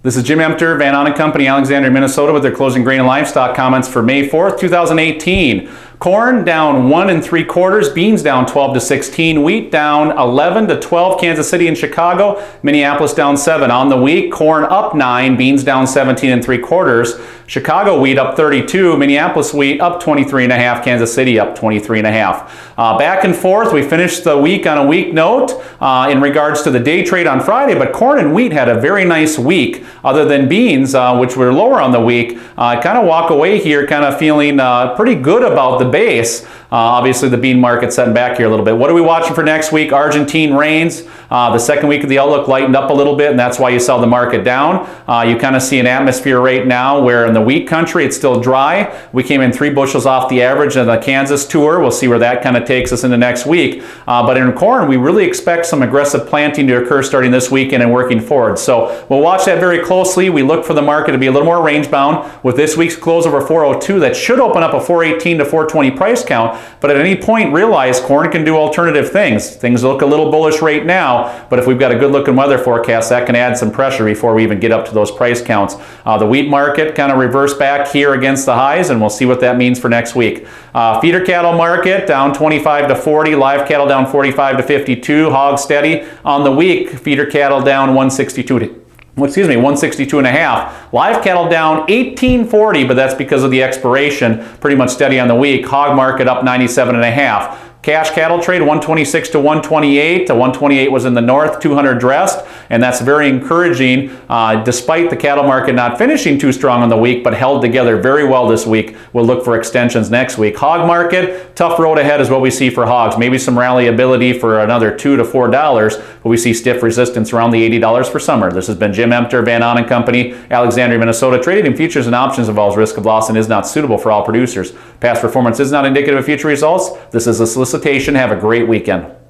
This is Jim Emter, Van Ahn Co, Alexandria, Minnesota, with their closing grain and livestock comments for May 4th, 2018. Corn down 1 3/4, beans down 12 to 16, wheat down 11 to 12, Kansas City and Chicago, Minneapolis down 7. On the week, corn up 9, beans down 17 3/4, Chicago wheat up 32, Minneapolis wheat up 23.5, Kansas City up 23.5. Back and forth, we finished the week on a weak note in regards to the day trade on Friday, but corn and wheat had a very nice week, other than beans, which were lower on the week. Kind of walk away here kind of feeling pretty good about the base. Obviously, the bean market setting back here a little bit. What are we watching for next week? Argentine rains. The second week of the outlook lightened up a little bit, and that's why you saw the market down. You kind of see an atmosphere right now where in the wheat country it's still dry. We came in 3 bushels off the average in the Kansas tour. We'll see where that kind of takes us into next week. But in corn, we really expect some aggressive planting to occur starting this weekend and working forward. So we'll watch that very closely. We look for the market to be a little more range bound. With this week's close over 402, that should open up a 418 to 420 price count. But at any point, realize corn can do alternative things. Things look a little bullish right now, but if we've got a good looking weather forecast, that can add some pressure before we even get up to those price counts. The wheat market kind of reversed back here against the highs, and we'll see what that means for next week. Feeder cattle market down 25 to 40, live cattle down 45 to 52, hog steady on the week. Feeder cattle down 162 and a half. Live cattle down 18.40, but that's because of the expiration. Pretty much steady on the week. Hog market up 97 and a half. Cash cattle trade 126 to 128. 128 was in the north, 200 dressed, and that's very encouraging despite the cattle market not finishing too strong on the week, but held together very well this week. We'll look for extensions next week. Hog market, tough road ahead is what we see for hogs. Maybe some rally ability for another $2 to $4, but we see stiff resistance around the $80 for summer. This has been Jim Emter, Van Ahn Co, Alexandria, Minnesota. Trading in futures and options involves risk of loss and is not suitable for all producers. Past performance is not indicative of future results. This is a solicitation. Have a great weekend.